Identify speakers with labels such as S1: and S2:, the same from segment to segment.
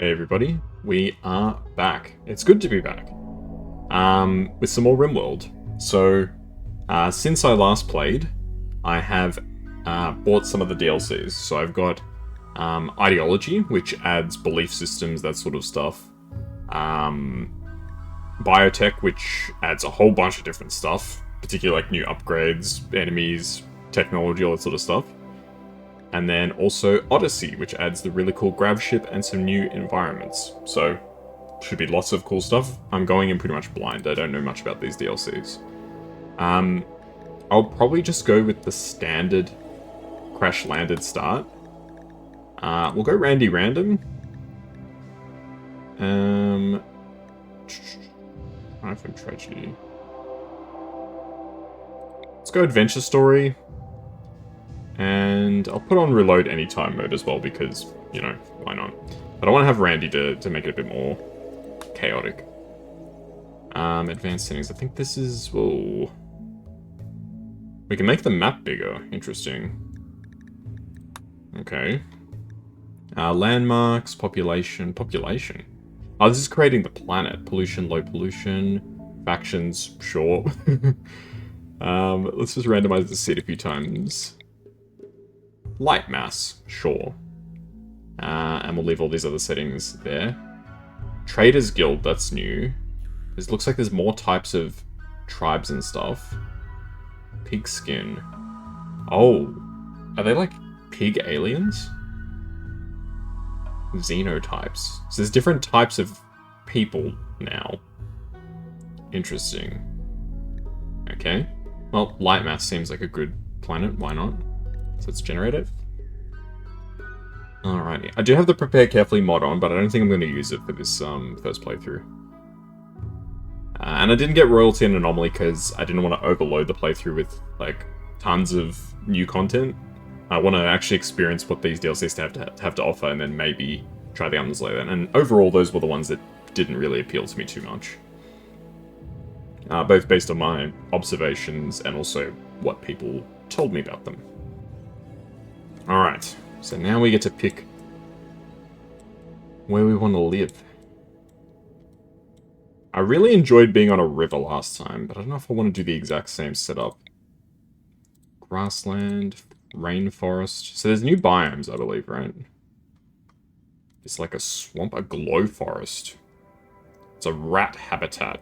S1: Hey everybody, we are back. It's good to be back. With some more Rimworld. So, since I last played, I have bought some of the DLCs. So I've got Ideology, which adds belief systems, that sort of stuff. Biotech, which adds a whole bunch of different stuff, particularly like new upgrades, enemies, technology, all that sort of stuff. And then also Odyssey, which adds the really cool grav ship and some new environments. So, should be lots of cool stuff. I'm going in pretty much blind. I don't know much about these DLCs. I'll probably just go with the standard crash landed start. We'll go Randy Random. Hyphen Tragedy. Let's go Adventure Story. And I'll put on Reload Anytime mode as well because, you know, why not? But I want to have Randy to make it a bit more chaotic. Advanced settings. I think this is... Whoa. We can make the map bigger. Interesting. Okay. Landmarks, population. Population. Oh, this is creating the planet. Pollution, low pollution. Factions, sure. Let's just randomize the seed a few times. Light mass, sure. And we'll leave all these other settings there. Traders Guild, that's new. It looks like there's more types of tribes and stuff. Pig skin. Oh, are they like pig aliens? Xenotypes. So there's different types of people now. Interesting. Okay. Well, light mass seems like a good planet, why not? So let's generate it. Alrighty. I do have the Prepare Carefully mod on, but I don't think I'm going to use it for this first playthrough. And I didn't get Royalty and Anomaly because I didn't want to overload the playthrough with, like, tons of new content. I want to actually experience what these DLCs have to offer and then maybe try the others later. And overall, those were the ones that didn't really appeal to me too much. Both based on my observations and also what people told me about them. Alright, so now we get to pick where we want to live. I really enjoyed being on a river last time, but I don't know if I want to do the exact same setup. Grassland, rainforest. So there's new biomes, I believe, right? It's like a swamp, a glow forest. It's a rat habitat.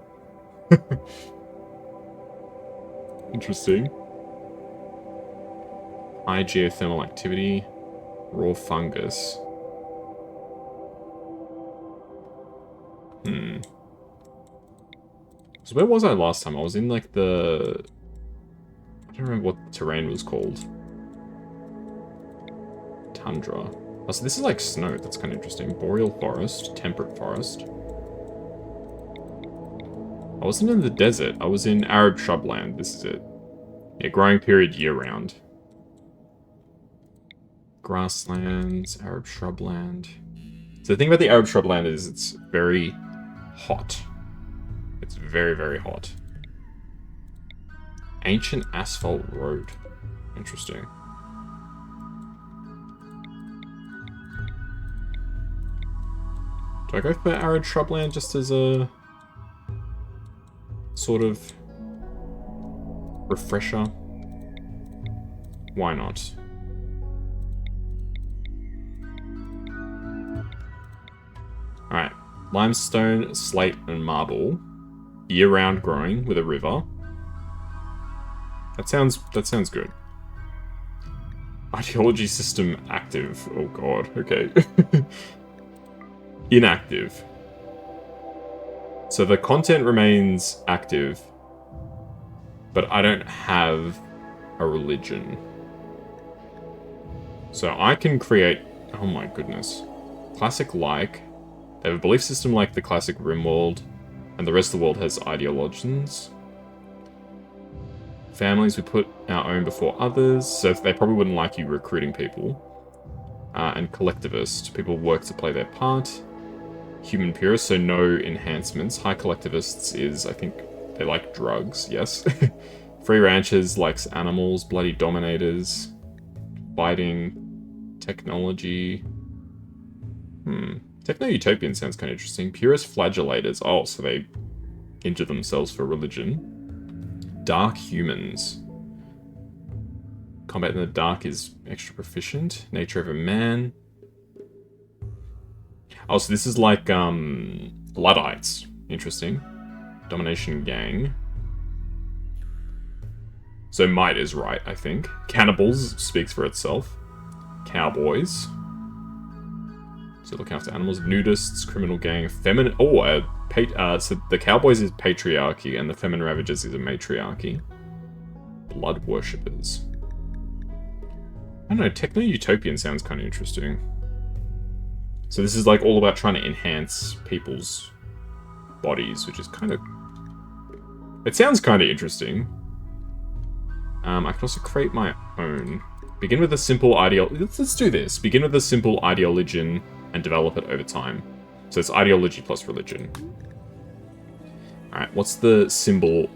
S1: Interesting. High geothermal activity, raw fungus. So where was I last time? I was in like the... I don't remember what the terrain was called. Tundra. Oh, so this is like snow. That's kind of interesting. Boreal forest, temperate forest. I wasn't in the desert. I was in Arab shrubland. This is it. Yeah, growing period year-round. Grasslands, Arab shrubland. So the thing about the Arab shrubland is it's very hot. It's very, very hot. Ancient asphalt road. Interesting. Do I go for Arab shrubland just as a sort of refresher? Why not? Alright, limestone, slate, and marble. Year-round growing with a river. That sounds good. Ideology system active. Oh god, okay. Inactive. So the content remains active, but I don't have a religion. So I can create... Oh my goodness. Classic-like. They have a belief system like the classic Rimworld, and the rest of the world has ideologies. Families, we put our own before others, so they probably wouldn't like you recruiting people. And collectivist, people work to play their part. Human purists, so no enhancements. High collectivists is, I think, they like drugs, yes. Free ranchers likes animals. Bloody dominators. Fighting. Technology. Techno-utopian sounds kind of interesting. Purist flagellators. Oh, so they injure themselves for religion. Dark humans. Combat in the dark is extra proficient. Nature of a man. Oh, so this is like, Luddites. Interesting. Domination gang. So might is right, I think. Cannibals speaks for itself. Cowboys. So look after animals. Nudists, criminal gang, feminine... Oh, so the cowboys is patriarchy, and the feminine ravagers is a matriarchy. Blood worshippers. I don't know, techno-utopian sounds kind of interesting. So this is like all about trying to enhance people's bodies, which is kind of... It sounds kind of interesting. I can also create my own. Begin with a simple Let's do this. Begin with a simple ideology and develop it over time. So it's ideology plus religion. Alright, what's the symbol?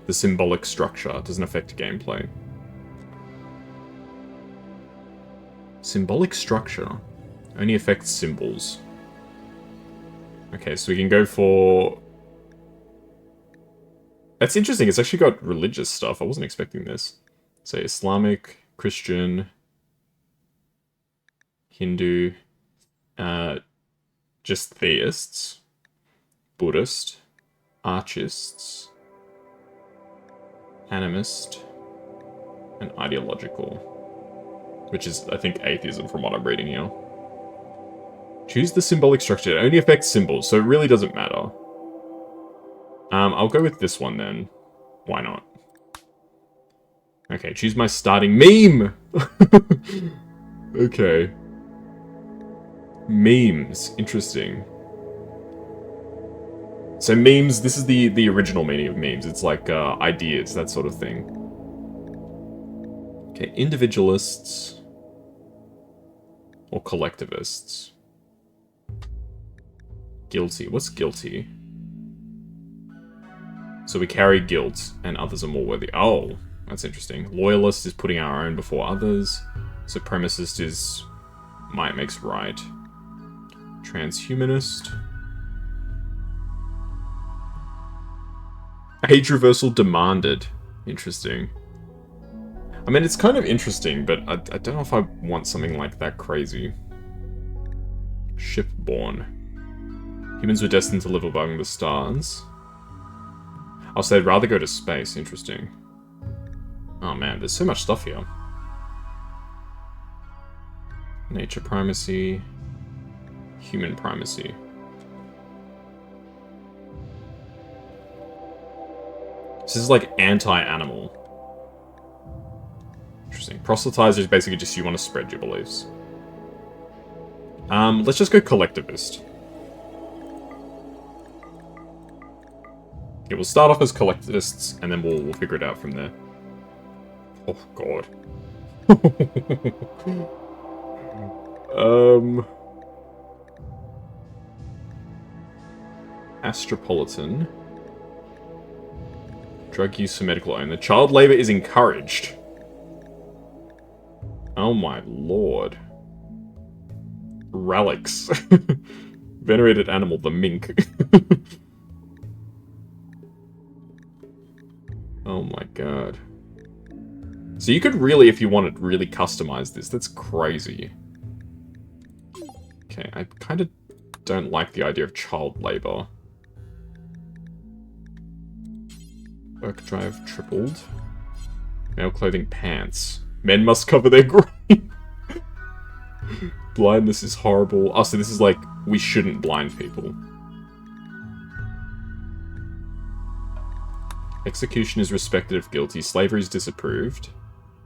S1: The symbolic structure doesn't affect gameplay. Symbolic structure only affects symbols. Okay, so we can go for... That's interesting, it's actually got religious stuff. I wasn't expecting this. So Islamic, Christian, Hindu, just theists, Buddhist, archists, animist, and ideological. Which is, I think, atheism from what I'm reading here. Choose the symbolic structure. It only affects symbols, so it really doesn't matter. I'll go with this one then. Why not? Okay, choose my starting meme! Okay. Memes. Interesting. So memes, this is the original meaning of memes. It's like ideas, that sort of thing. Okay, individualists. Or collectivists. Guilty. What's guilty? So we carry guilt, and others are more worthy. Oh, that's interesting. Loyalist is putting our own before others. Supremacist is might makes right. Transhumanist. Age reversal demanded. Interesting. I mean, it's kind of interesting, but I don't know if I want something like that crazy. Shipborne. Humans were destined to live among the stars. I'll say I'd rather go to space. Interesting. Oh man, there's so much stuff here. Nature primacy. Human primacy. This is like anti-animal. Interesting. Proselytizer is basically just you want to spread your beliefs. Let's just go collectivist. Yeah, we'll start off as collectivists, and then we'll figure it out from there. Oh, God. Astropolitan. Drug use for medical owner. Child labor is encouraged. Oh my lord. Relics. Venerated animal, the mink. Oh my god. So you could really, if you wanted, really customize this. That's crazy. Okay, I kind of don't like the idea of child labor. Work drive tripled. Male clothing pants. Men must cover their groin. Blindness is horrible. Oh, so this is like, we shouldn't blind people. Execution is respected if guilty. Slavery is disapproved.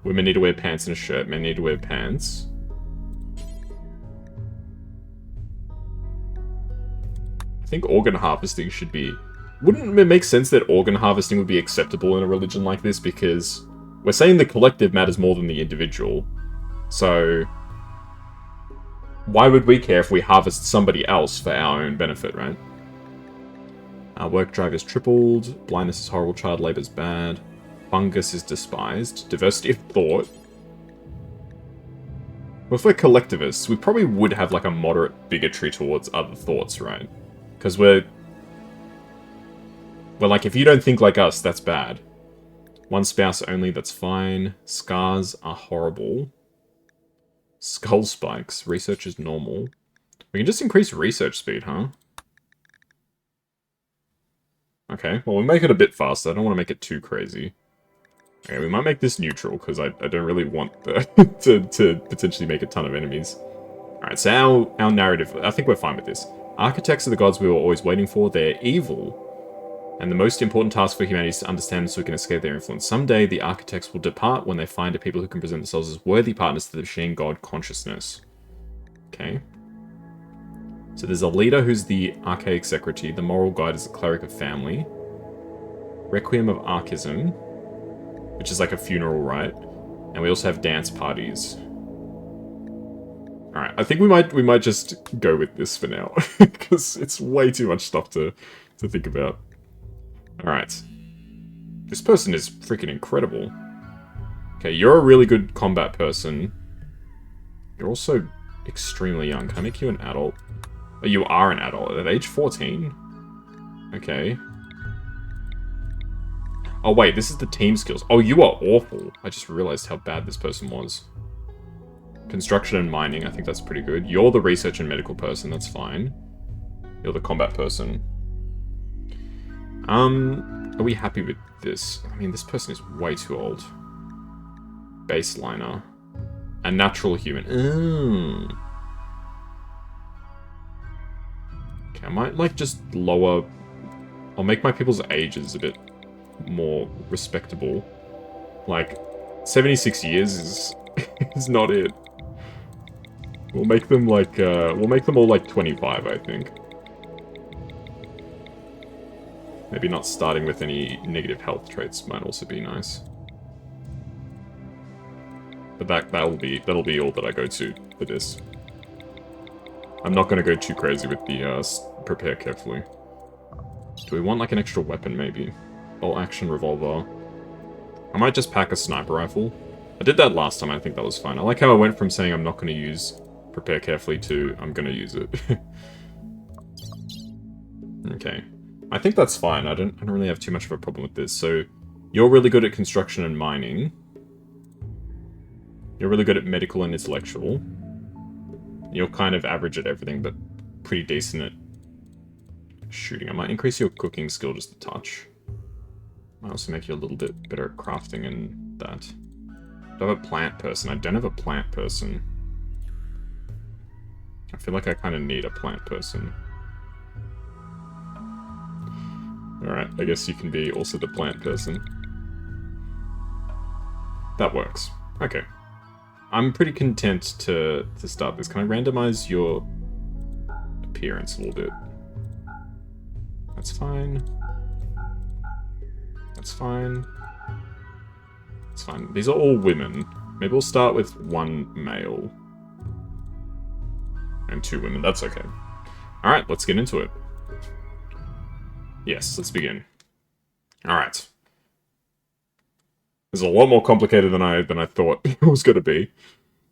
S1: Women need to wear pants and a shirt. Men need to wear pants. I think organ harvesting should be... Wouldn't it make sense that organ harvesting would be acceptable in a religion like this? Because we're saying the collective matters more than the individual. So why would we care if we harvest somebody else for our own benefit, right? Work drive is tripled. Blindness is horrible. Child labor is bad. Fungus is despised. Diversity of thought. Well, if we're collectivists, we probably would have like a moderate bigotry towards other thoughts, right? Because we're like, if you don't think like us, that's bad. One spouse only, that's fine. Scars are horrible. Skull spikes. Research is normal. We can just increase research speed, huh? Okay, well, we'll make it a bit faster. I don't want to make it too crazy. Okay, we might make this neutral, because I don't really want the to potentially make a ton of enemies. Alright, so our narrative, I think we're fine with this. Architects are the gods we were always waiting for. They're evil. And the most important task for humanity is to understand them so we can escape their influence. Someday, the architects will depart when they find a people who can present themselves as worthy partners to the machine god consciousness. Okay. So there's a leader who's the archaic secretary. The moral guide is the cleric of family. Requiem of Archism, which is like a funeral rite. And we also have dance parties. Alright, I think we might just go with this for now. Because it's way too much stuff to think about. Alright. This person is freaking incredible. Okay, you're a really good combat person. You're also extremely young. Can I make you an adult? Oh, you are an adult at age 14? Okay. Oh wait, this is the team skills. Oh, you are awful. I just realized how bad this person was. Construction and mining, I think that's pretty good. You're the research and medical person, that's fine. You're the combat person. Are we happy with this? I mean, this person is way too old. Baseliner. A natural human. Okay, I might, like, just lower... I'll make my people's ages a bit more respectable. Like, 76 years is, is not it. We'll make them, like, we'll make them all, like, 25, I think. Maybe not starting with any negative health traits might also be nice. But that'll be all that I go to for this. I'm not going to go too crazy with the prepare carefully. Do we want like an extra weapon maybe? All action revolver. I might just pack a sniper rifle. I did that last time, I think that was fine. I like how I went from saying I'm not going to use prepare carefully to I'm going to use it. Okay. I think that's fine. I don't really have too much of a problem with this. So, you're really good at construction and mining. You're really good at medical and intellectual. You're kind of average at everything, but pretty decent at shooting. I might increase your cooking skill just a touch. Might also make you a little bit better at crafting and that. Do I have a plant person? I don't have a plant person. I feel like I kind of need a plant person. Alright, I guess you can be also the plant person. That works. Okay. I'm pretty content to start this. Can I randomize your appearance a little bit? That's fine. That's fine. That's fine. These are all women. Maybe we'll start with one male. And 2 women. That's okay. Alright, let's get into it. Yes, let's begin. Alright. This is a lot more complicated than I thought it was going to be.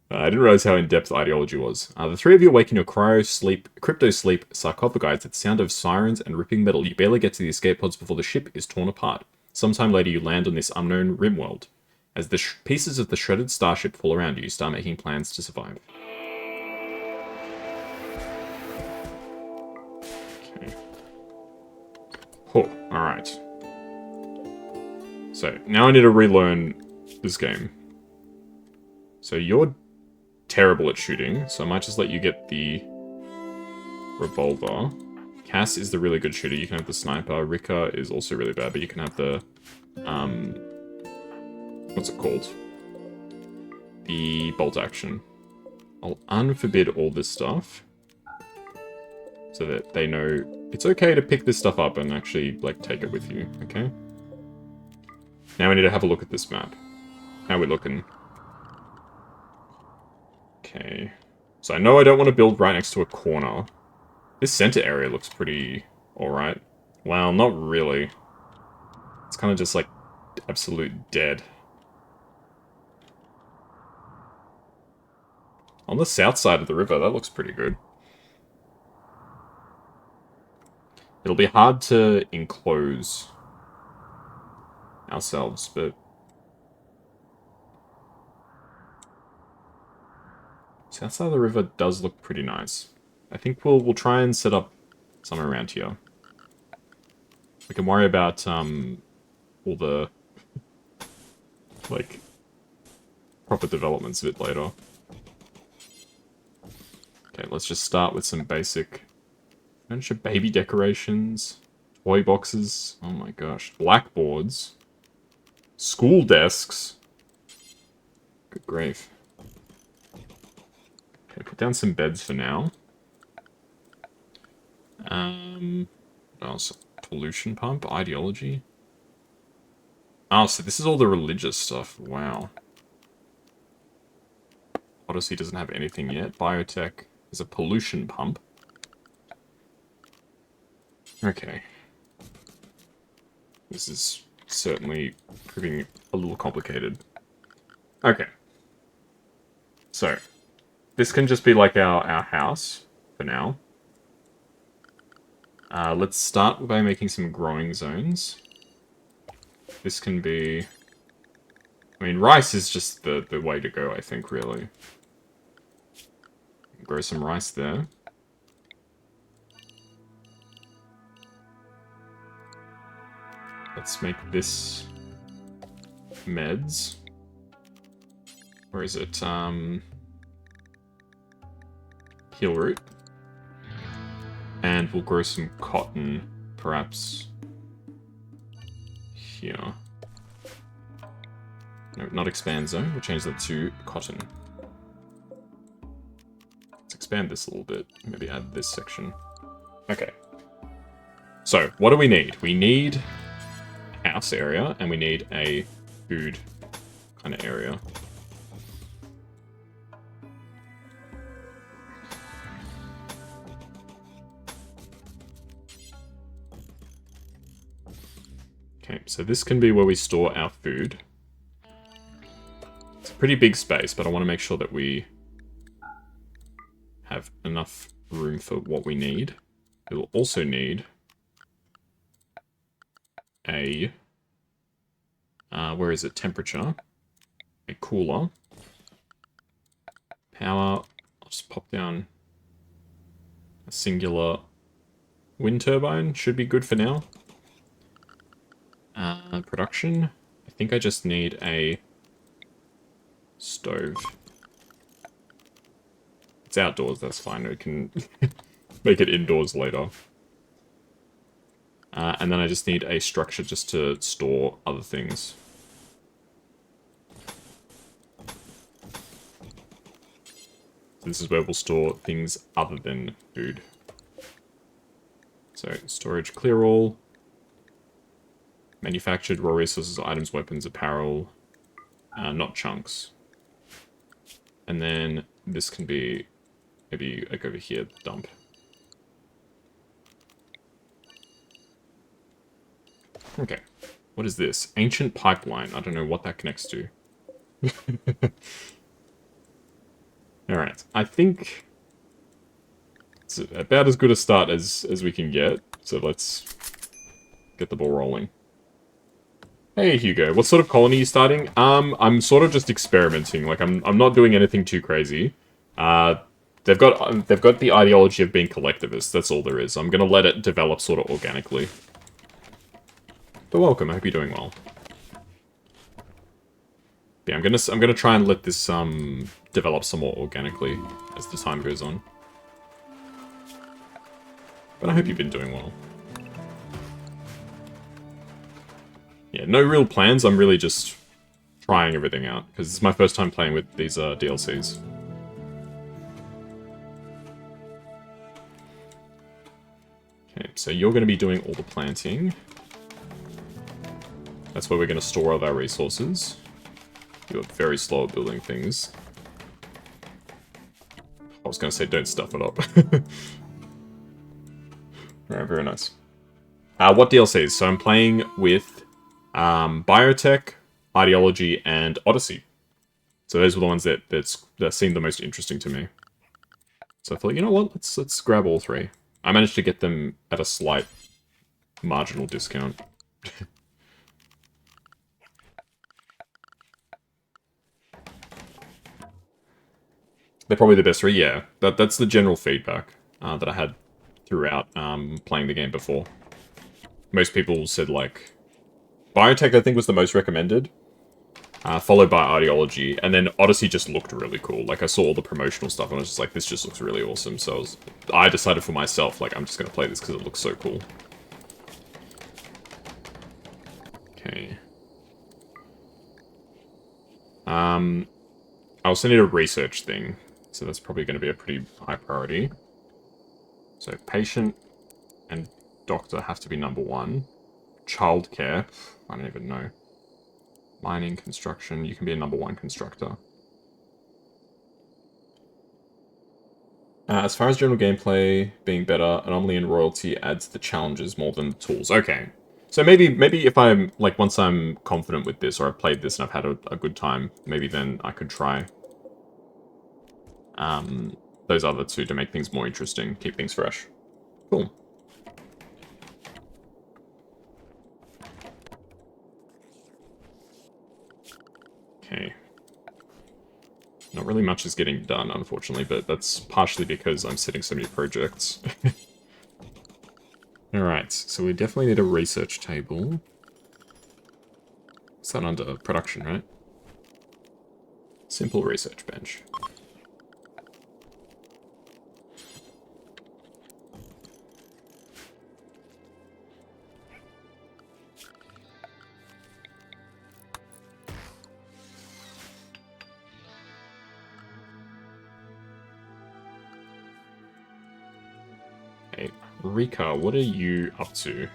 S1: I didn't realize how in-depth ideology was. The 3 of you awake in your crypto-sleep sarcophagi at the sound of sirens and ripping metal. You barely get to the escape pods before the ship is torn apart. Sometime later you land on this unknown Rimworld. As the pieces of the shredded starship fall around you, you start making plans to survive. Okay. Oh, alright. So, now I need to relearn this game. So you're terrible at shooting, so I might just let you get the revolver. Cass is the really good shooter, you can have the sniper. Rika is also really bad, but you can have the, what's it called? The bolt action. I'll unforbid all this stuff, so that they know it's okay to pick this stuff up and actually, like, take it with you, okay? Now we need to have a look at this map. How are we looking? Okay. So I know I don't want to build right next to a corner. This center area looks pretty alright. Well, not really. It's kind of just like absolute dead. On the south side of the river, that looks pretty good. It'll be hard to enclose ourselves, but south side of the river does look pretty nice. I think we'll try and set up somewhere around here. We can worry about all the like proper developments a bit later. Okay, let's just start with some basic furniture, baby decorations, toy boxes. Oh my gosh, blackboards, school desks. Good grief. Okay, put down some beds for now. What else? Pollution pump, ideology. Oh, so this is all the religious stuff. Wow. Odyssey doesn't have anything yet. Biotech is a pollution pump. Okay. This is certainly proving a little complicated. Okay. So, this can just be like our house for now. Let's start by making some growing zones. This can be... I mean, rice is just the way to go, I think, really. Grow some rice there. Let's make this meds. Where is it? Heel root. And we'll grow some cotton, perhaps here. No, not expand zone. We'll change that to cotton. Let's expand this a little bit. Maybe add this section. Okay. So, what do we need? We need a house area, and we need a food kind of area. Okay, so this can be where we store our food. It's a pretty big space, but I want to make sure that we have enough room for what we need. We'll also need a, where is it, temperature, a cooler, power. I'll just pop down a singular wind turbine, should be good for now. Production, I think I just need a stove. It's outdoors, that's fine, we can make it indoors later. And then I just need a structure just to store other things. This is where we'll store things other than food. So, storage, clear all. Manufactured, raw resources, items, weapons, apparel. Not chunks. And then this can be, maybe like over here, dump. Okay. What is this? Ancient pipeline. I don't know what that connects to. Alright. I think it's about as good a start as we can get. So let's get the ball rolling. Hey Hugo, what sort of colony are you starting? I'm sort of just experimenting. Like I'm not doing anything too crazy. They've got the ideology of being collectivists. That's all there is. I'm gonna let it develop sort of organically. But welcome. I hope you're doing well. Yeah, I'm gonna try and let this develop somewhat organically as the time goes on. But I hope you've been doing well. Yeah, no real plans, I'm really just trying everything out, because it's my first time playing with these DLCs. Okay, so you're going to be doing all the planting. That's where we're going to store all of our resources. You're very slow at building things. I was going to say don't stuff it up. Alright, very nice. What DLCs? So I'm playing with Biotech, Ideology, and Odyssey. So those were the ones that seemed the most interesting to me. So I thought, you know what, let's grab all three. I managed to get them at a slight marginal discount. They're probably the best three, yeah. That's the general feedback that I had throughout playing the game before. Most people said, like, Biotech, I think, was the most recommended, followed by Ideology, and then Odyssey just looked really cool. Like, I saw all the promotional stuff, and I was just like, this just looks really awesome. So I decided for myself, like, I'm just going to play this because it looks so cool. Okay. I also need a research thing, so that's probably going to be a pretty high priority. So patient and doctor have to be #1. Childcare, I don't even know. Mining, construction, you can be a #1 constructor. As far as general gameplay being better, anomaly and royalty adds the challenges more than the tools. Okay. So maybe if I'm, like, once I'm confident with this, or I've played this and I've had a good time, maybe then I could try those other two to make things more interesting, keep things fresh. Cool. Okay. Not really much is getting done, unfortunately, but that's partially because I'm setting so many projects. Alright, so we definitely need a research table. Is that under production, right? Simple research bench. Okay, Rika, what are you up to?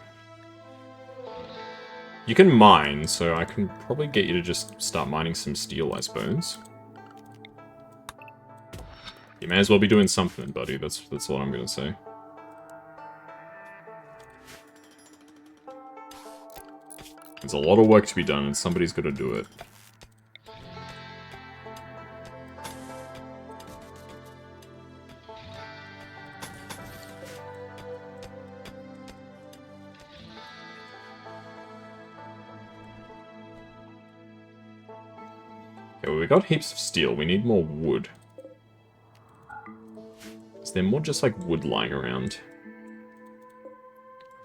S1: You can mine, so I can probably get you to just start mining some steel, I suppose. You may as well be doing something, buddy. That's all I'm gonna say. There's a lot of work to be done, and somebody's got to do it. Okay, well, we got heaps of steel. We need more wood. Is there more just like wood lying around?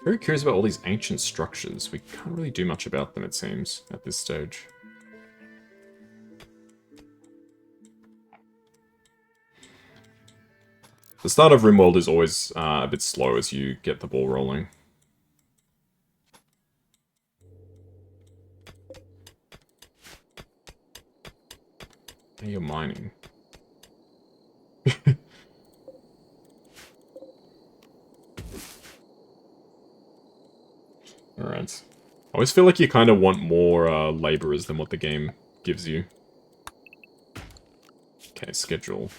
S1: Very curious about all these ancient structures. We can't really do much about them, it seems, at this stage. The start of Rimworld is always a bit slow as you get the ball rolling. Hey, you're mining. Alright. I always feel like you kind of want more laborers than what the game gives you. Okay, schedule.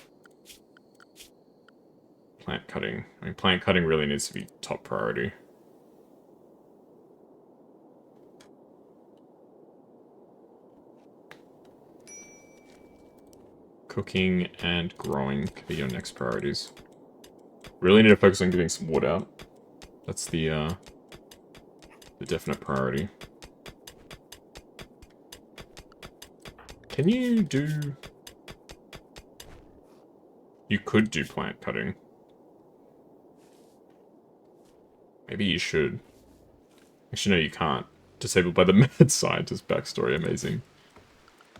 S1: Plant cutting. I mean, plant cutting really needs to be top priority. Cooking and growing could be your next priorities. Really need to focus on getting some wood out. That's the definite priority. Can you do... You could do plant cutting. Maybe you should. Actually, no, you can't. Disabled by the mad scientist backstory. Amazing.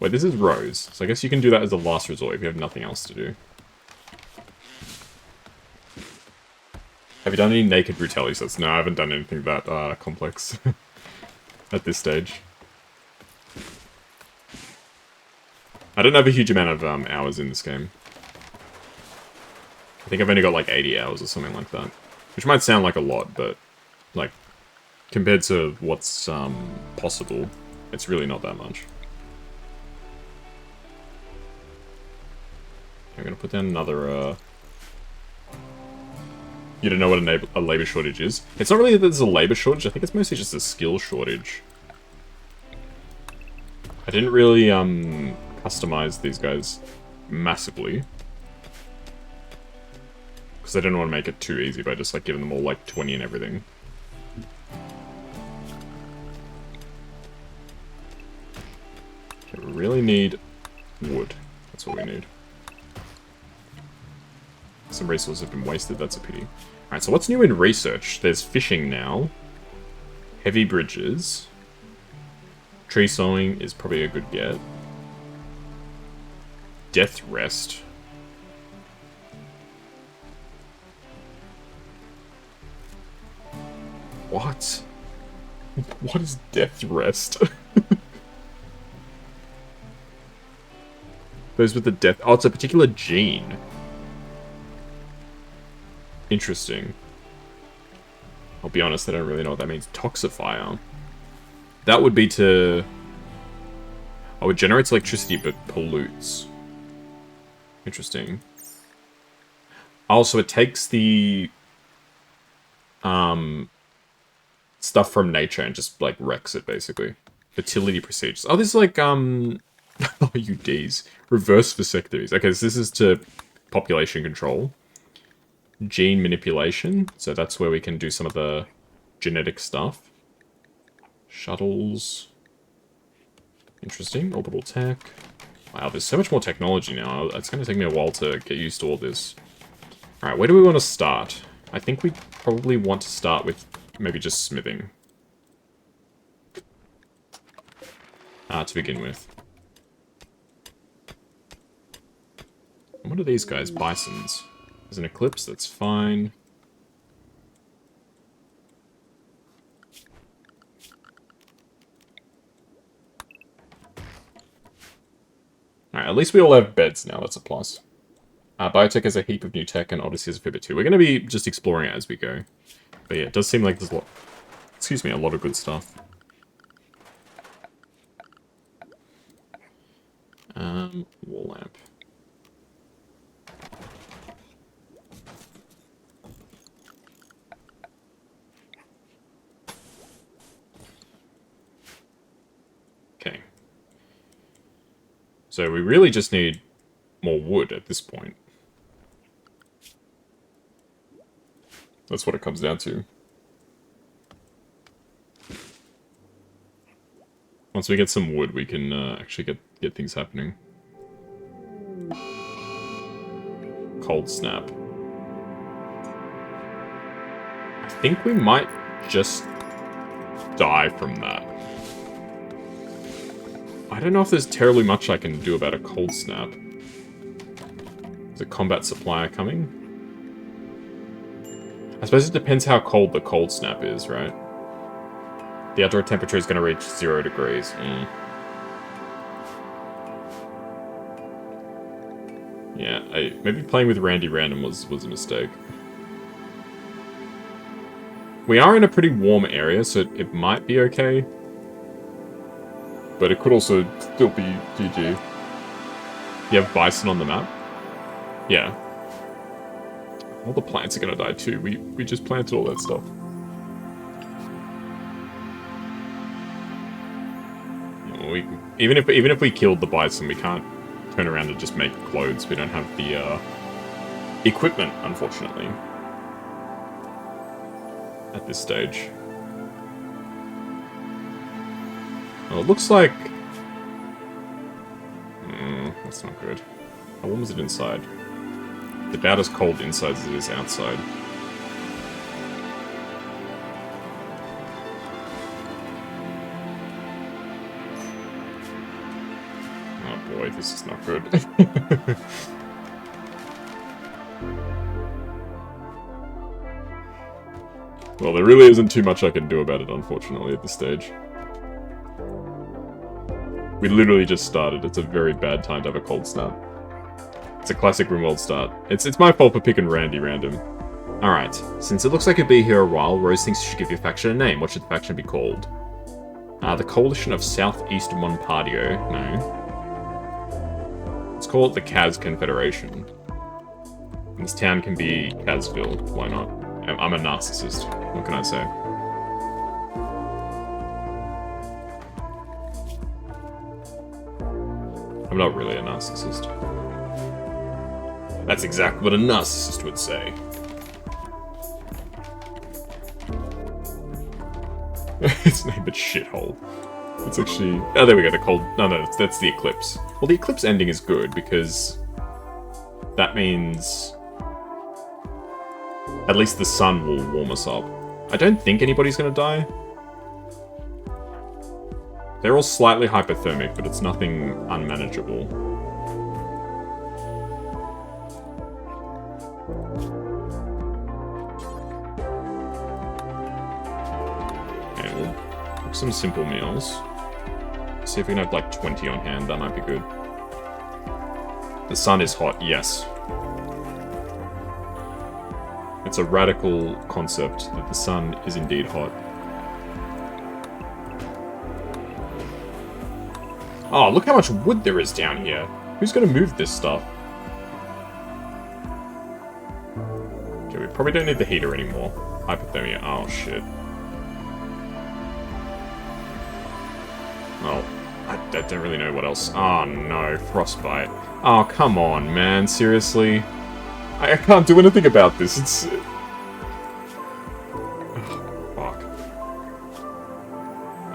S1: Wait, this is Rose. So I guess you can do that as a last resort if you have nothing else to do. Have you done any naked brutality sets? No, I haven't done anything that complex at this stage. I don't have a huge amount of hours in this game. I think I've only got like 80 hours or something like that. Which might sound like a lot, but like compared to what's possible, it's really not that much. I'm gonna put down another you don't know what a labor shortage is? It's not really that there's a labor shortage, I think it's mostly just a skill shortage. I didn't really customize these guys massively. Because I didn't want to make it too easy by just like giving them all like 20 and everything. Okay, we really need wood. That's what we need. Some resources have been wasted, that's a pity. Alright, so what's new in research? There's fishing now. Heavy bridges. Tree sowing is probably a good get. Death rest. What? What is death rest? Those with the death... Oh, it's a particular gene. Interesting. I'll be honest, I don't really know what that means. Toxifier. That would be to... Oh, it generates electricity but pollutes. Interesting. Oh, so it takes the... stuff from nature and just, like, wrecks it, basically. Fertility procedures. Oh, this is like, IUDs. Reverse vasectomies. Okay, so this is to population control. Gene manipulation. So that's where we can do some of the genetic stuff. Shuttles. Interesting. Orbital tech. Wow, there's so much more technology now. It's going to take me a while to get used to all this. Alright, where do we want to start? I think we probably want to start with maybe just smithing. To begin with. And what are these guys? Bisons. There's an eclipse, that's fine. Alright, at least we all have beds now, that's a plus. Biotech has a heap of new tech and Odyssey has a fair bit too. We're going to be just exploring it as we go. But yeah, it does seem like there's a lot... Excuse me, a lot of good stuff. Wall lamp. Okay. So we really just need more wood at this point. That's what it comes down to. Once we get some wood, we can actually get things happening. Cold snap. I think we might just die from that. I don't know if there's terribly much I can do about a cold snap. Is a combat supplier coming? I suppose it depends how cold the cold snap is, right? The outdoor temperature is going to reach 0 degrees. Yeah, maybe playing with Randy Random was a mistake. We are in a pretty warm area, so it might be okay. But it could also still be GG. You have bison on the map? Yeah. All the plants are gonna die too. We just planted all that stuff. You know, even if we killed the bison, we can't turn around and just make clothes. We don't have the equipment, unfortunately, at this stage. Well, it looks like... that's not good. How warm is it inside? It's about as cold inside as it is outside. Oh boy, this is not good. Well, there really isn't too much I can do about it, unfortunately, at this stage. We literally just started. It's a very bad time to have a cold snap. It's a classic Rimworld start. It's my fault for picking Randy Random. Alright, since it looks like you'll be here a while, Rose thinks you should give your faction a name. What should the faction be called? The Coalition of Southeast Monpadio. No. Let's call it the Kaz Confederation. And this town can be Kazville. Why not? I'm a narcissist. What can I say? I'm not really a narcissist. That's exactly what a narcissist would say. It's named it Shithole. It's actually... Oh, there we go, the cold... No, that's the eclipse. Well, the eclipse ending is good, because... that means... at least the sun will warm us up. I don't think anybody's gonna die. They're all slightly hypothermic, but it's nothing unmanageable. Okay, we'll cook some simple meals. See if we can have like 20 on hand, that might be good. The sun is hot, yes. It's a radical concept that the sun is indeed hot. Oh, look how much wood there is down here. Who's gonna move this stuff? Okay, we probably don't need the heater anymore. Hypothermia, oh shit. Oh, I don't really know what else. Oh no, frostbite. Oh, come on, man, seriously? I can't do anything about this, it's... oh, fuck.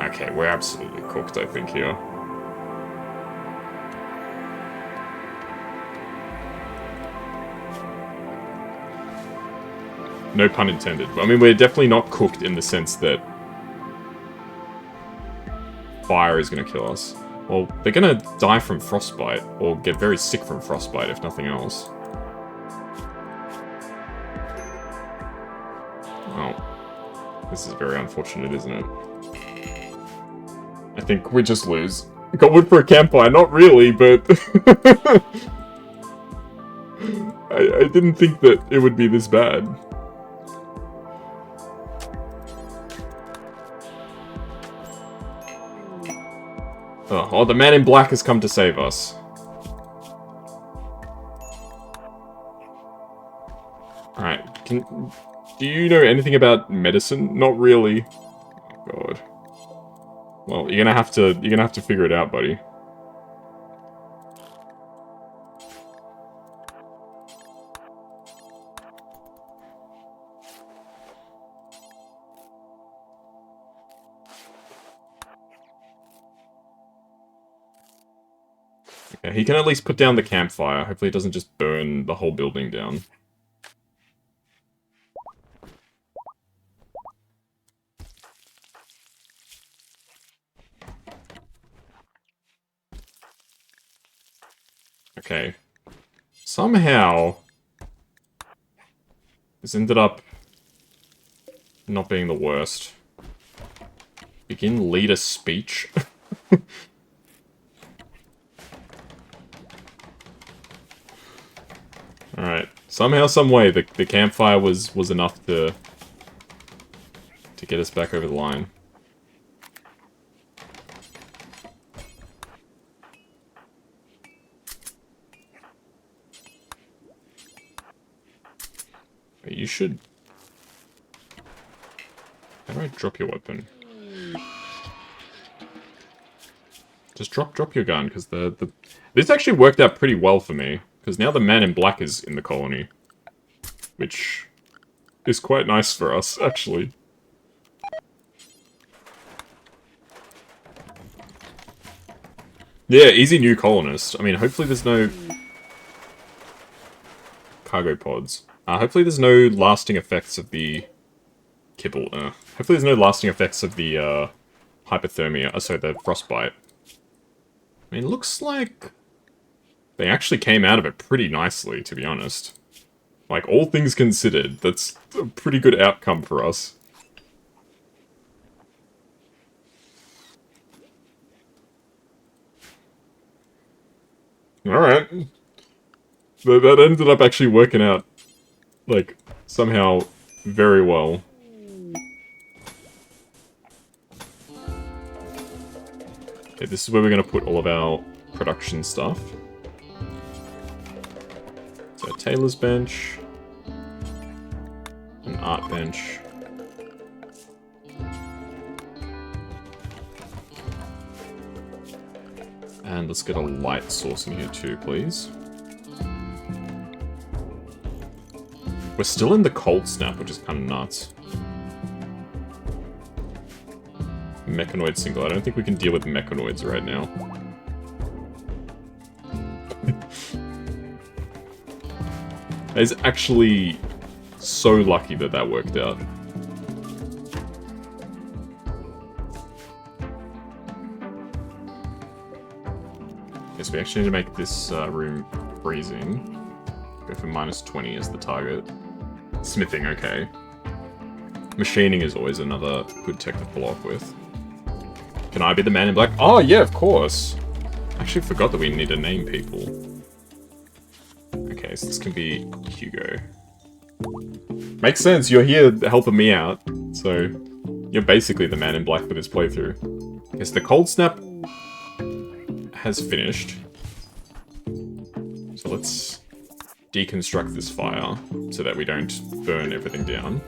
S1: Okay, we're absolutely cooked, I think, here. No pun intended. I mean, we're definitely not cooked in the sense that fire is going to kill us. Well, they're going to die from frostbite, or get very sick from frostbite, if nothing else. Oh. This is very unfortunate, isn't it? I think we just lose. Got wood for a campfire, not really, but... I didn't think that it would be this bad. Oh, the man in black has come to save us. Alright, do you know anything about medicine? Not really. Oh god. Well, you're gonna have to figure it out, buddy. Yeah, he can at least put down the campfire. Hopefully it doesn't just burn the whole building down. Okay. Somehow, this ended up not being the worst. Begin leader speech. Alright. Somehow, someway, the campfire was enough to get us back over the line. You should... How do I drop your weapon? Just drop your gun, because this actually worked out pretty well for me. Because now the man in black is in the colony. Which is quite nice for us, actually. Yeah, easy new colonist. I mean, hopefully there's no... cargo pods. Hopefully there's no lasting effects of the... kibble. Hopefully there's no lasting effects of the, hypothermia. Sorry, the frostbite. I mean, looks like... they actually came out of it pretty nicely, to be honest. Like, all things considered, that's a pretty good outcome for us. Alright. That ended up actually working out, like, somehow very well. Okay, this is where we're going to put all of our production stuff. So, tailor's bench. An art bench. And let's get a light source in here too, please. We're still in the cold snap, which is kind of nuts. Mechanoid single. I don't think we can deal with mechanoids right now. It's actually so lucky that that worked out. Yes, we actually need to make this room freezing. Go for -20 as the target. Smithing, okay. Machining is always another good tech to pull off with. Can I be the man in black? Oh, yeah, of course! I actually forgot that we need to name people. Okay, so this can be Hugo. Makes sense, you're here helping me out, so you're basically the man in black for this playthrough. Yes, the cold snap has finished. So let's deconstruct this fire so that we don't burn everything down.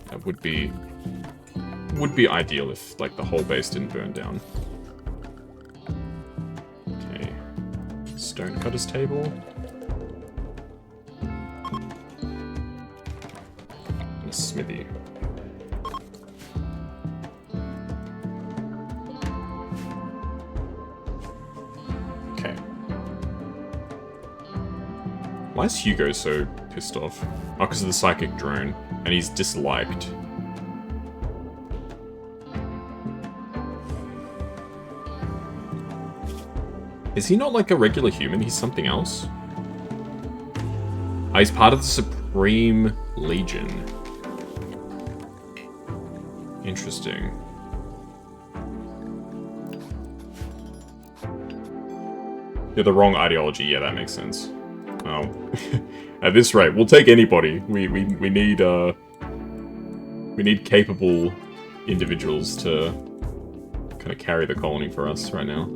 S1: That would be ideal if, like, the whole base didn't burn down. Okay. Stone cutter's table. And a smithy. Okay. Why is Hugo so pissed off? Oh, because of the psychic drone. And he's disliked. Is he not like a regular human? He's something else? Oh, he's part of the Supreme Legion. Interesting. You're the wrong ideology. Yeah, that makes sense. Oh. At this rate, we'll take anybody. We need capable individuals to kind of carry the colony for us right now.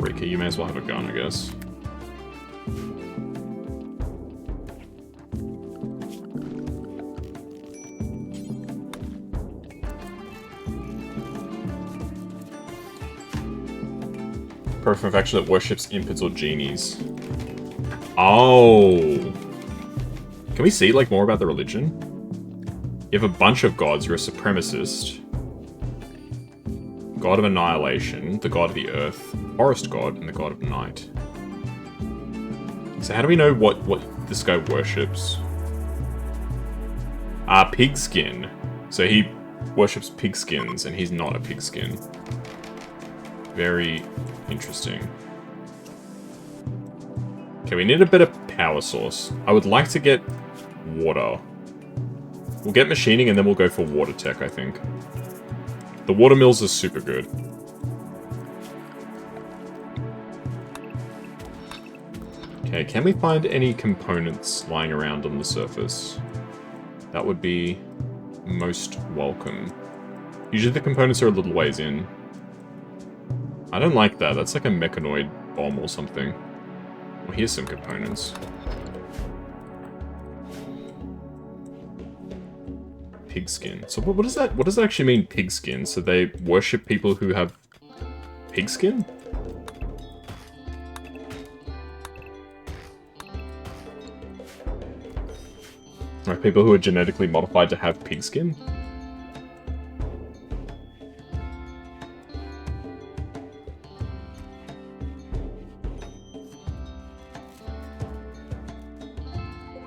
S1: Rika, you may as well have a gun, I guess. Person of action that worships impids or genies. Oh! Can we see, like, more about the religion? You have a bunch of gods, you're a supremacist. God of annihilation, the god of the earth, forest god, and the god of night. So how do we know what this guy worships? Pigskin. So he worships pigskins, and he's not a pigskin. Very interesting. Okay, we need a better power source. I would like to get water. We'll get machining, and then we'll go for water tech, I think. The water mills are super good. Okay, can we find any components lying around on the surface? That would be most welcome. Usually the components are a little ways in. I don't like that. That's like a mechanoid bomb or something. Well, here's some components. Pigskin. So what does that actually mean, pigskin? So they worship people who have pigskin? Like people who are genetically modified to have pigskin?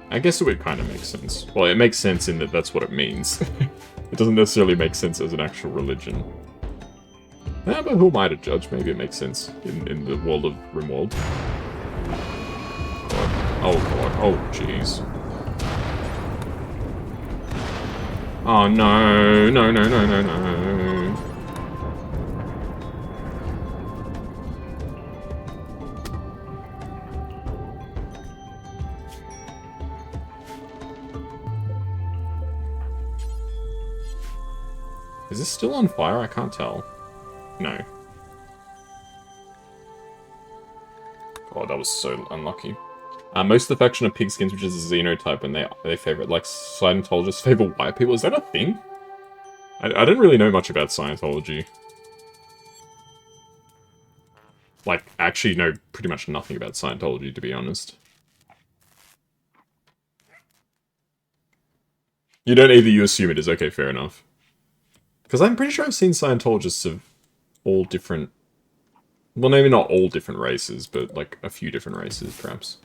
S1: I guess it would kind of make sense. Well, it makes sense in that that's what it means. It doesn't necessarily make sense as an actual religion. But who am I to judge? Maybe it makes sense in the world of Rimworld. God. Oh god. Oh jeez. Oh no. No, no, no, no, no. Is this still on fire? I can't tell. No. God, that was so unlucky. Most of the faction are pigskins, which is a xenotype, and they favor it. Like Scientologists favor white people. Is that a thing? I didn't really know much about Scientology. Like, I actually know pretty much nothing about Scientology, to be honest. You don't either, you assume it is. Okay, fair enough. Because I'm pretty sure I've seen Scientologists of all different... Well, maybe not all different races, but like a few different races, perhaps.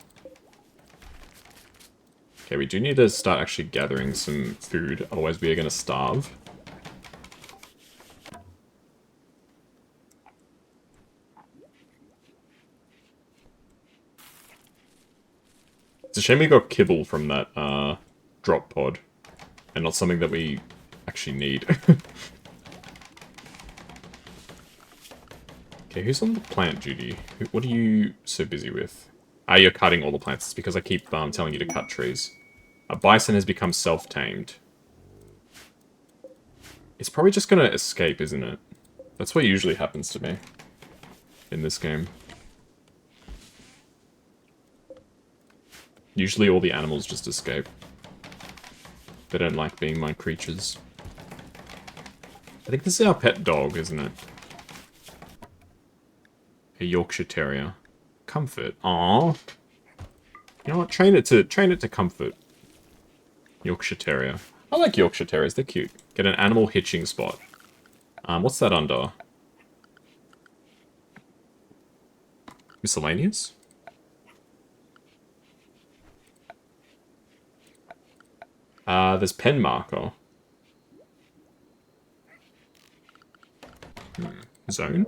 S1: Okay, we do need to start actually gathering some food, otherwise we are going to starve. It's a shame we got kibble from that drop pod, and not something that we actually need. Okay, who's on the plant duty? What are you so busy with? Ah, you're cutting all the plants. It's because I keep telling you to cut trees. A bison has become self-tamed. It's probably just gonna escape, isn't it? That's what usually happens to me in this game. Usually all the animals just escape. They don't like being my creatures. I think this is our pet dog, isn't it? A Yorkshire Terrier. Comfort. Aww. You know what? Train it to comfort. Yorkshire Terrier. I like Yorkshire Terriers. They're cute. Get an animal hitching spot. What's that under? Miscellaneous? There's pen marker. Zone?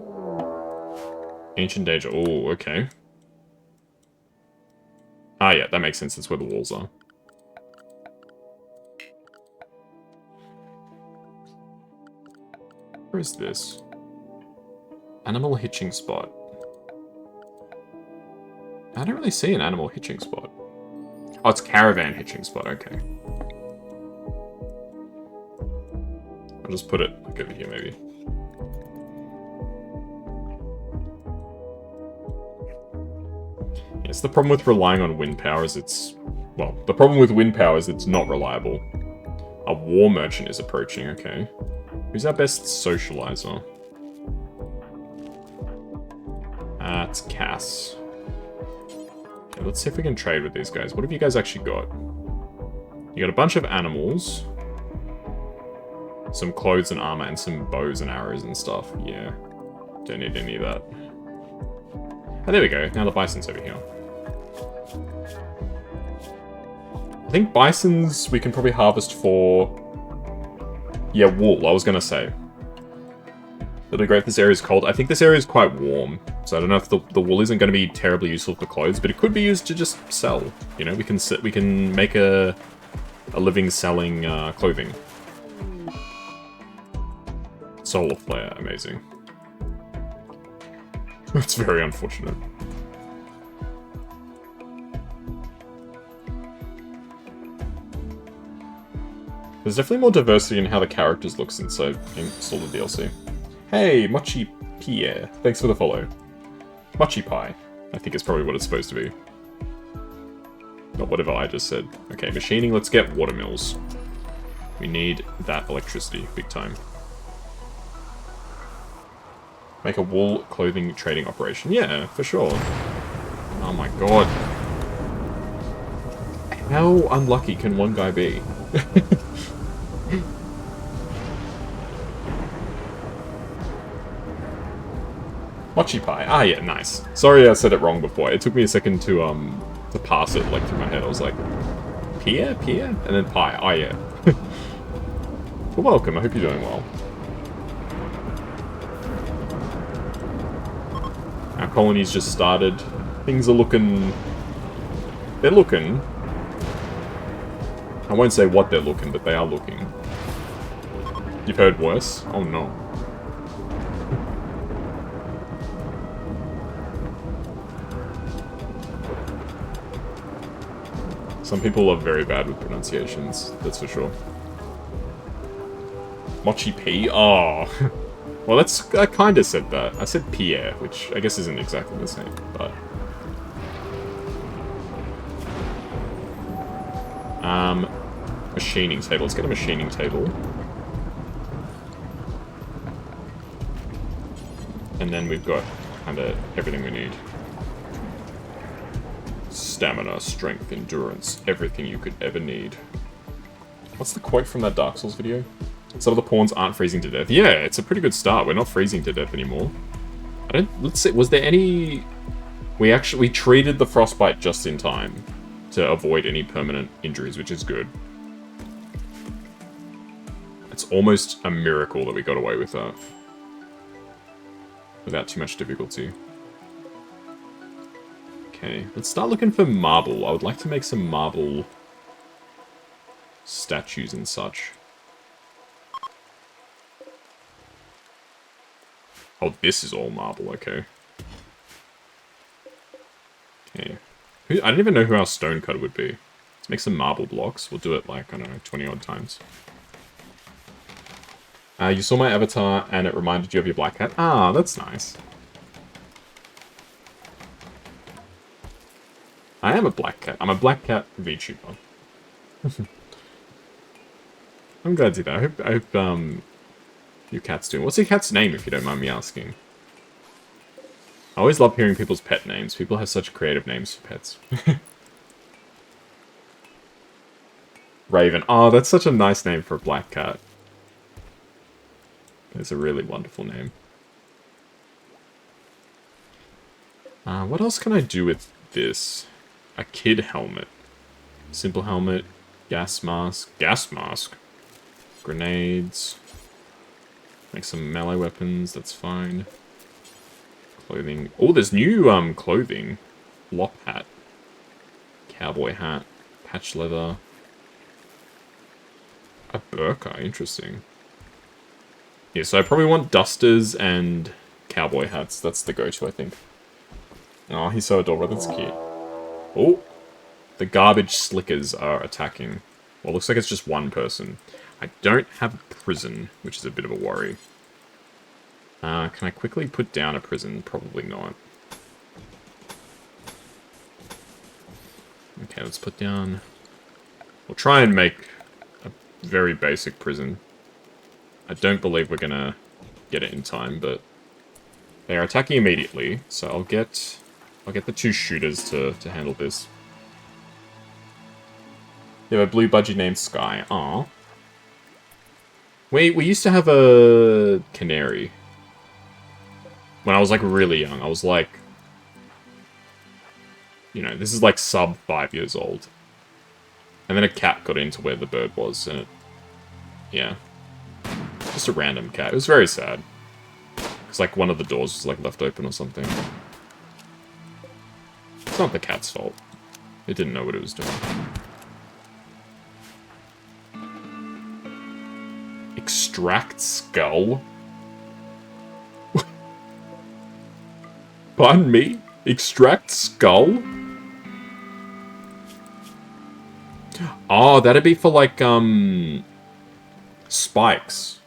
S1: Ancient danger. Oh, okay. Ah, yeah, that makes sense. That's where the walls are. Where is this? Animal hitching spot. I don't really see an animal hitching spot. Oh, it's caravan hitching spot. Okay. I'll just put it like over here, maybe. Yes, the problem with relying on wind power is it's... Well, the problem with wind power is it's not reliable. A war merchant is approaching, okay. Who's our best socializer? It's Cass. Okay, let's see if we can trade with these guys. What have you guys actually got? You got a bunch of animals. Some clothes and armor, and some bows and arrows and stuff. Yeah. Don't need any of that. Oh, there we go. Now the bison's over here. I think bisons we can probably harvest for... Yeah, wool, I was gonna say. It'll be great if this area is cold. I think this area is quite warm, so I don't know if the wool isn't going to be terribly useful for clothes, but it could be used to just sell. You know, we can make a living selling clothing. Solar flare, amazing. That's very unfortunate. There's definitely more diversity in how the characters look since I installed the DLC. Hey, Mochi Pierre. Thanks for the follow. Mochi Pie. I think it's probably what it's supposed to be. Not whatever I just said. Okay, machining, let's get watermills. We need that electricity, big time. Make a wool clothing trading operation. Yeah, for sure. Oh my god. How unlucky can one guy be? Mochi pie. Ah, yeah, nice. Sorry I said it wrong before. It took me a second to pass it, like, through my head. I was like, Pierre? Pierre? And then pie. Ah, yeah. Well, welcome. I hope you're doing well. Our colony's just started. Things are looking... They're looking. I won't say what they're looking, but they are looking. You've heard worse? Oh, no. Some people are very bad with pronunciations, that's for sure. Mochi P? Oh. Well, I kind of said that. I said Pierre, which I guess isn't exactly the same, but... Machining table. Let's get a machining table. And then we've got kind of everything we need. Stamina, strength, endurance, everything you could ever need. What's the quote from that Dark Souls video? Some of the pawns aren't freezing to death. Yeah, it's a pretty good start. We're not freezing to death anymore. Let's see, was there any... We treated the frostbite just in time to avoid any permanent injuries, which is good. It's almost a miracle that we got away with that. Without too much difficulty. Okay, let's start looking for marble. I would like to make some marble statues and such. Oh, this is all marble, okay. Okay. I don't even know who our stone cutter would be. Let's make some marble blocks. We'll do it like, I don't know, 20 odd times. You saw my avatar and it reminded you of your black cat. Ah, that's nice. I am a black cat. I'm a black cat VTuber. I'm glad to see that. I hope your cat's doing. What's your cat's name, if you don't mind me asking? I always love hearing people's pet names. People have such creative names for pets. Raven. Oh, that's such a nice name for a black cat. It's a really wonderful name. What else can I do with this? A kid helmet. Simple helmet. Gas mask. Gas mask? Grenades. Make some melee weapons, that's fine. Clothing. Oh, there's new clothing. Lop hat. Cowboy hat. Patch leather. A burqa, interesting. Yeah, so I probably want dusters and cowboy hats. That's the go-to, I think. Oh, he's so adorable. That's cute. Oh, the garbage slickers are attacking. Well, it looks like it's just one person. I don't have a prison, which is a bit of a worry. Can I quickly put down a prison? Probably not. Okay, let's put down... We'll try and make a very basic prison. I don't believe we're gonna get it in time, but... They are attacking immediately, so I'll get the two shooters to handle this. They have a blue budgie named Sky. Aww. We used to have a canary. When I was, like, really young. I was, like... You know, this is, like, sub 5 years old. And then a cat got into where the bird was, and it... Yeah. Just a random cat. It was very sad. Because, like, one of the doors was, like, left open or something. It's not the cat's fault. It didn't know what it was doing. Extract skull? Pardon me? Extract skull? Oh, that'd be for, like, spikes.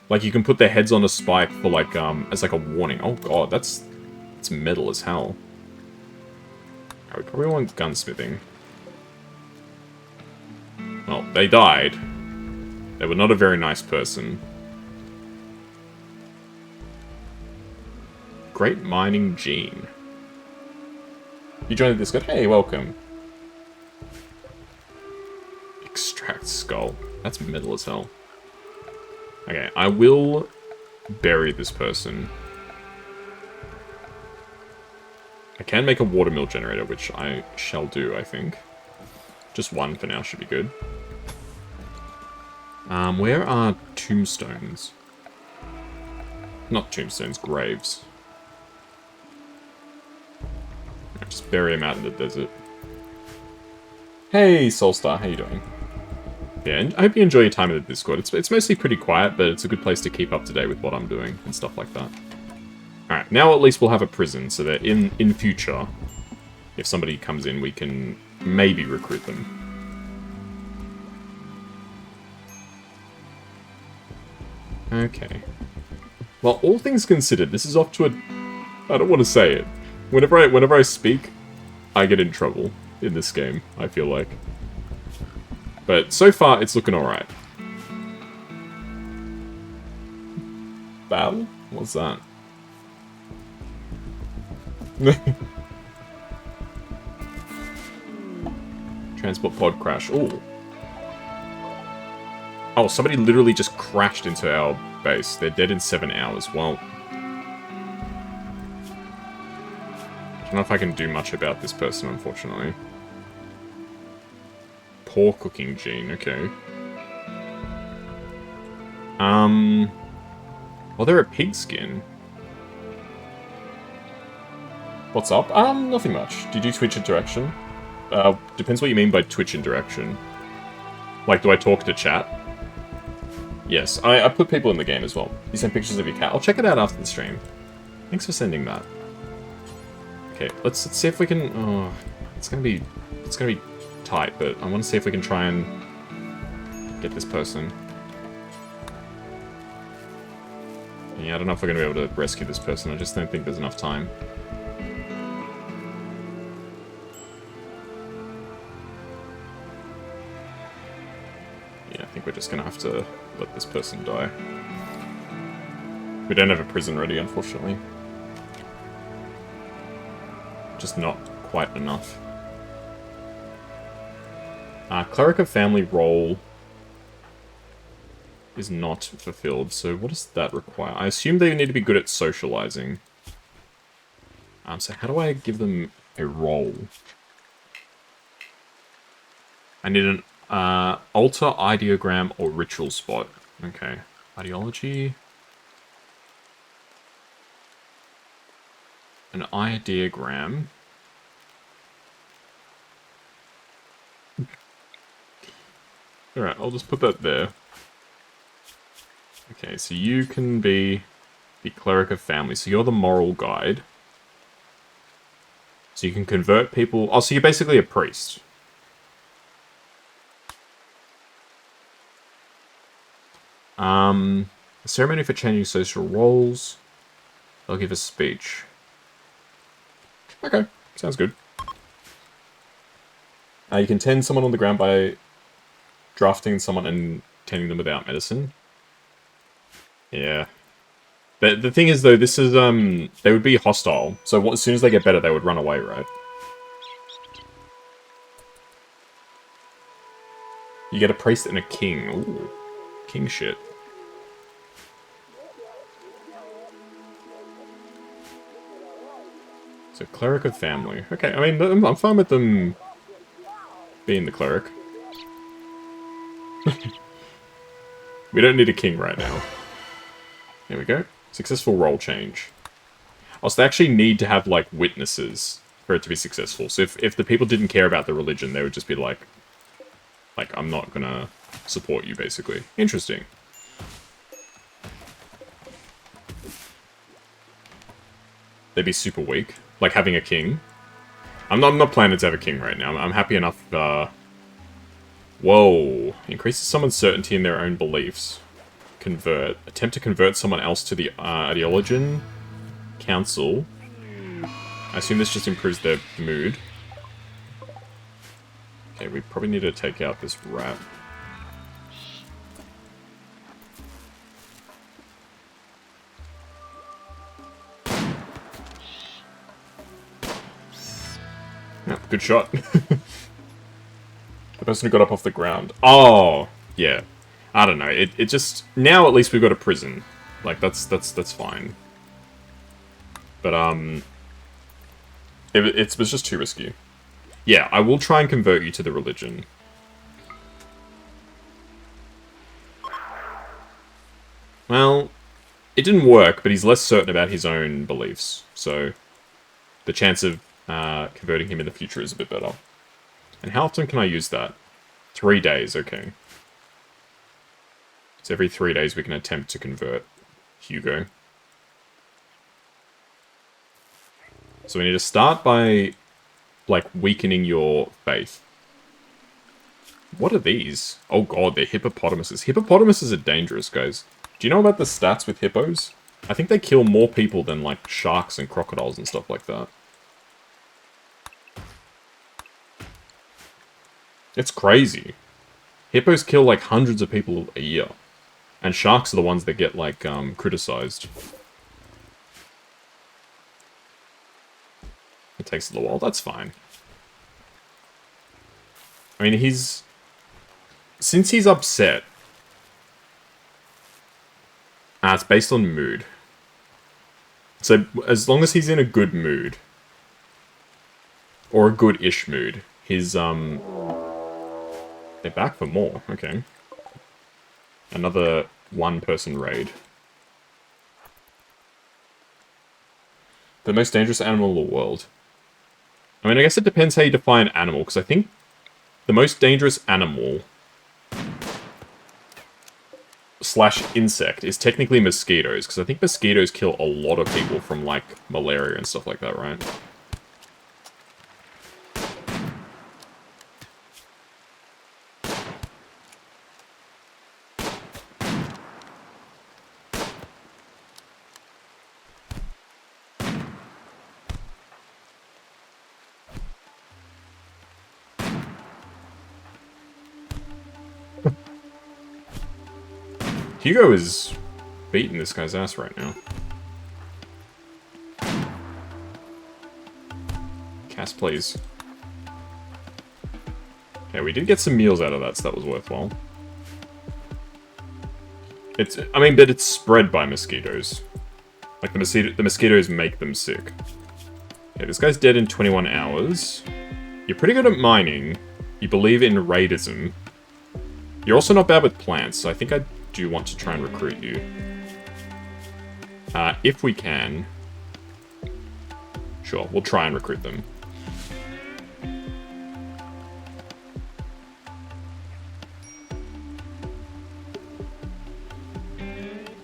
S1: Like, you can put their heads on a spike for, like, as, like, a warning. Oh, God, that's metal as hell. We probably want gunsmithing. Well, they died. They were not a very nice person. Great Mining Gene. You joined the Discord? Hey, welcome. Extract skull. That's metal as hell. Okay, I will bury this person. I can make a watermill generator, which I shall do, I think. Just one for now should be good. Where are tombstones? Not tombstones, graves. Just bury them out in the desert. Hey, Soulstar, how you doing? Yeah, I hope you enjoy your time in the Discord. It's mostly pretty quiet, but it's a good place to keep up to date with what I'm doing and stuff like that. Alright, now at least we'll have a prison, so that in future, if somebody comes in, we can maybe recruit them. Okay. Well, all things considered, this is off to a... I don't want to say it. Whenever I speak, I get in trouble in this game, I feel like. But so far, it's looking alright. Battle? What's that? Transport pod crash. Ooh. Oh, somebody literally just crashed into our base. They're dead in 7 hours. Well, I don't know if I can do much about this person, unfortunately. Poor cooking gene, okay. Well, they're a pigskin. What's up? Nothing much. Did you Twitch interaction? Depends what you mean by Twitch interaction. Like, do I talk to chat? Yes, I put people in the game as well. You send pictures of your cat. I'll check it out after the stream. Thanks for sending that. Okay, let's see if we can... Oh, it's gonna be tight, but I want to see if we can try and get this person. Yeah, I don't know if we're gonna be able to rescue this person. I just don't think there's enough time. Yeah, I think we're just gonna have to let this person die. We don't have a prison ready, unfortunately. Just not quite enough. Cleric of family role is not fulfilled, so what does that require? I assume they need to be good at socializing. So how do I give them a role? I need an altar, ideogram, or ritual spot. Okay. Ideology. An ideogram. Alright, I'll just put that there. Okay, so you can be the cleric of family. So you're the moral guide. So you can convert people... Oh, so you're basically a priest. A ceremony for changing social roles. They'll give a speech. Okay, sounds good. You can tend someone on the ground by drafting someone and tending them without medicine. Yeah. The thing is, though, this is, they would be hostile. So as soon as they get better, they would run away, right? You get a priest and a king. Ooh. King shit. So, cleric of family. Okay, I mean, I'm fine with them being the cleric. We don't need a king right now. There we go. Successful role change. Oh, so they actually need to have, like, witnesses for it to be successful. So if the people didn't care about the religion, they would just be like, I'm not gonna support you, basically. Interesting. They'd be super weak. Like having a king. I'm not planning to have a king right now. I'm happy enough, Whoa. Increases someone's certainty in their own beliefs. Convert. Attempt to convert someone else to the ideologian. Council. I assume this just improves their mood. Okay, we probably need to take out this rat. Yeah, good shot. The person who got up off the ground. Oh, yeah. I don't know. It just... Now at least we've got a prison. Like, that's fine. But, it was just too risky. Yeah, I will try and convert you to the religion. Well, it didn't work, but he's less certain about his own beliefs. So, the chance of converting him in the future is a bit better. And how often can I use that? 3 days, okay. So every 3 days we can attempt to convert Hugo. So we need to start by, like, weakening your faith. What are these? Oh god, they're hippopotamuses. Hippopotamuses are dangerous, guys. Do you know about the stats with hippos? I think they kill more people than, like, sharks and crocodiles and stuff like that. It's crazy. Hippos kill, like, hundreds of people a year. And sharks are the ones that get, like, criticized. It takes a little while. That's fine. I mean, since he's upset, it's based on mood. So, as long as he's in a good mood, or a good-ish mood, his, they're back for more, okay. Another one-person raid. The most dangerous animal in the world. I mean, I guess it depends how you define animal, because I think the most dangerous animal / insect is technically mosquitoes, because I think mosquitoes kill a lot of people from, like, malaria and stuff like that, right? Hugo is beating this guy's ass right now. Cast, please. Okay, we did get some meals out of that, so that was worthwhile. I mean, but it's spread by mosquitoes. Like, the mosquitoes make them sick. Okay, this guy's dead in 21 hours. You're pretty good at mining. You believe in raidism. You're also not bad with plants, so I think I do want to try and recruit you. If we can. Sure, we'll try and recruit them.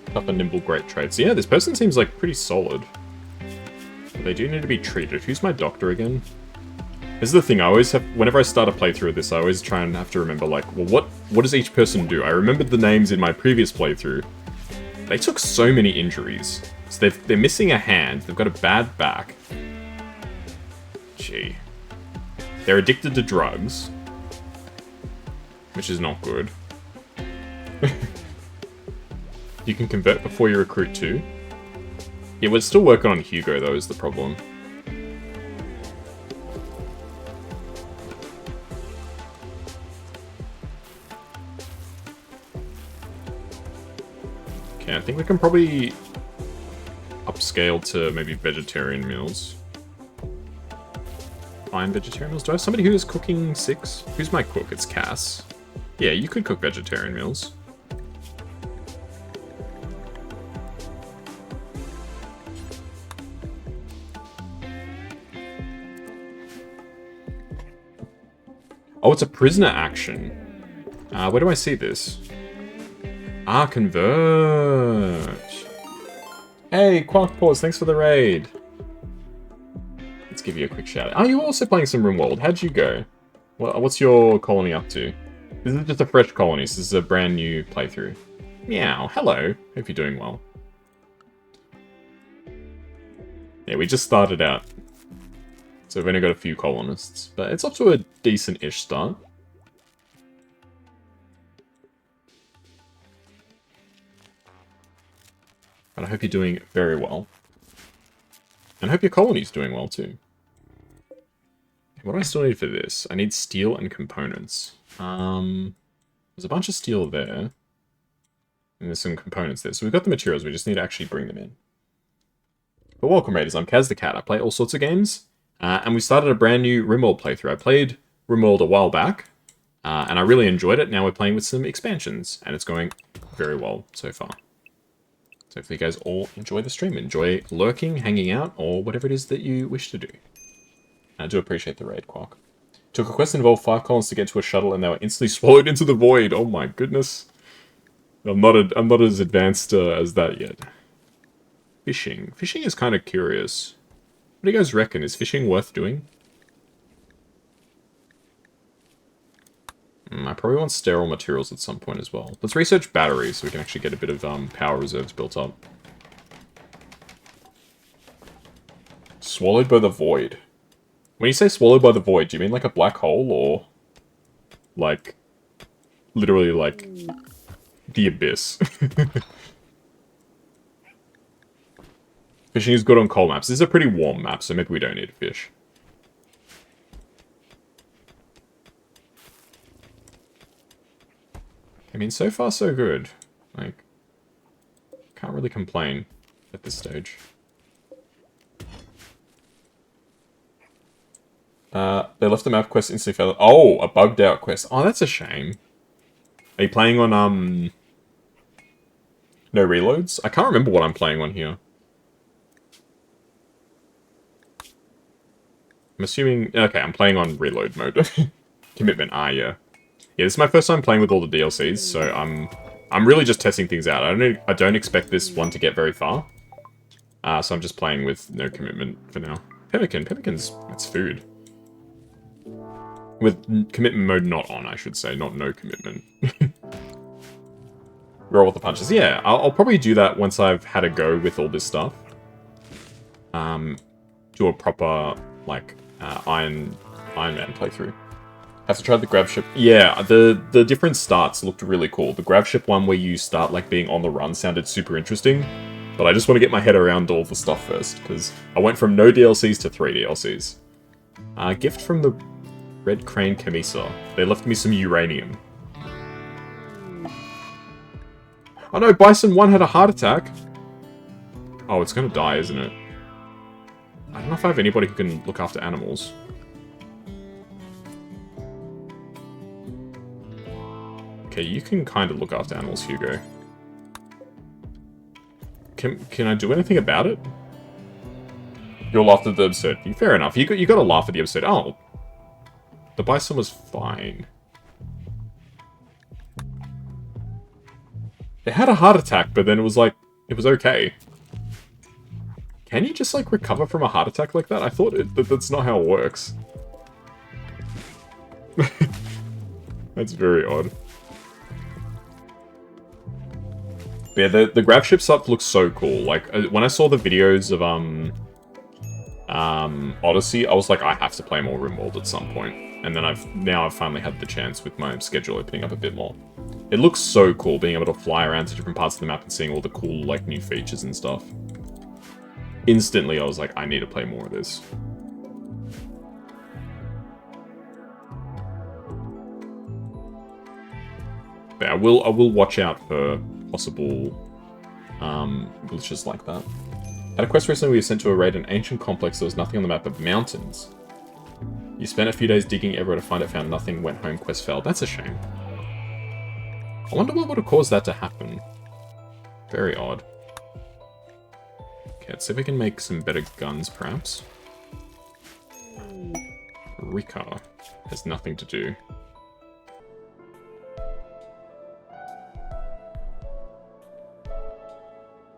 S1: Tough and nimble, great traits. Yeah, this person seems like pretty solid. But they do need to be treated. Who's my doctor again? This is the thing, I always have, whenever I start a playthrough of this, I always try and have to remember, like, well, what does each person do? I remembered the names in my previous playthrough. They took so many injuries. So they're missing a hand, they've got a bad back. Gee. They're addicted to drugs. Which is not good. You can convert before you recruit too. Yeah, we're still working on Hugo though, is the problem. Okay, I think we can probably upscale to maybe vegetarian meals. Fine vegetarian meals. Do I have somebody who is cooking 6? Who's my cook? It's Cass. Yeah, you could cook vegetarian meals. Oh, it's a prisoner action. Where do I see this? Convert. Hey, Quark Paws, thanks for the raid. Let's give you a quick shout out. Oh, you're also playing some Rimworld. How'd you go? What's your colony up to? This is just a fresh colony, so this is a brand new playthrough. Meow, hello. Hope you're doing well. Yeah, we just started out. So we've only got a few colonists, but it's up to a decent-ish start. But I hope you're doing very well. And I hope your colony's doing well too. What do I still need for this? I need steel and components. There's a bunch of steel there. And there's some components there. So we've got the materials, we just need to actually bring them in. But welcome Raiders, I'm Kaz the Cat. I play all sorts of games. And we started a brand new Rimworld playthrough. I played Rimworld a while back. And I really enjoyed it. Now we're playing with some expansions. And it's going very well so far. So hopefully you guys all enjoy the stream. Enjoy lurking, hanging out, or whatever it is that you wish to do. I do appreciate the raid, Quark. Took a quest that involved 5 colonists to get to a shuttle, and they were instantly swallowed into the void. Oh my goodness. I'm not as advanced as that yet. Fishing. Fishing is kind of curious. What do you guys reckon? Is fishing worth doing? I probably want sterile materials at some point as well. Let's research batteries so we can actually get a bit of power reserves built up. Swallowed by the void. When you say swallowed by the void, do you mean like a black hole or like literally like the abyss? Fishing is good on coal maps. This is a pretty warm map, so maybe we don't need to fish. I mean, so far so good. Like, can't really complain at this stage. They left the map quest instantly failed. Oh, a bugged out quest. Oh, that's a shame. Are you playing on, no reloads? I can't remember what I'm playing on here. I'm assuming... Okay, I'm playing on reload mode. Commitment, yeah. Yeah, this is my first time playing with all the DLCs, so I'm really just testing things out. I don't expect this one to get very far. So I'm just playing with no commitment for now. Pemmican's... it's food. With commitment mode not on, I should say, not no commitment. Roll with the punches. Yeah, I'll probably do that once I've had a go with all this stuff. Do a proper, like, Iron Man playthrough. Have to try the grav ship. Yeah, the different starts looked really cool. The grav ship one where you start, like, being on the run sounded super interesting. But I just want to get my head around all the stuff first, because I went from no DLCs to 3 DLCs. Gift from the Red Crane Camisa. They left me some uranium. Oh no, Bison 1 had a heart attack. Oh, it's gonna die, isn't it? I don't know if I have anybody who can look after animals. Okay, you can kind of look after animals, Hugo. Can I do anything about it? You'll laugh at the absurdity. Fair enough. You got to laugh at the absurdity. Oh, the Bison was fine. It had a heart attack, but then it was like, it was okay. Can you just like recover from a heart attack like that? I thought that's not how it works. That's very odd. But yeah, the grav ship stuff looks so cool. Like, when I saw the videos of, Odyssey, I was like, I have to play more Rimworld at some point. And then I've finally had the chance with my schedule opening up a bit more. It looks so cool, being able to fly around to different parts of the map and seeing all the cool, like, new features and stuff. Instantly, I was like, I need to play more of this. But I will watch out for possible glitches like that. At a quest recently, we were sent to a raid an ancient complex. There was nothing on the map but mountains. You spent a few days digging everywhere to find it, found nothing, went home, quest failed. That's a shame. I wonder what would have caused that to happen. Very odd. Okay, let's see if we can make some better guns, perhaps. Rika has nothing to do.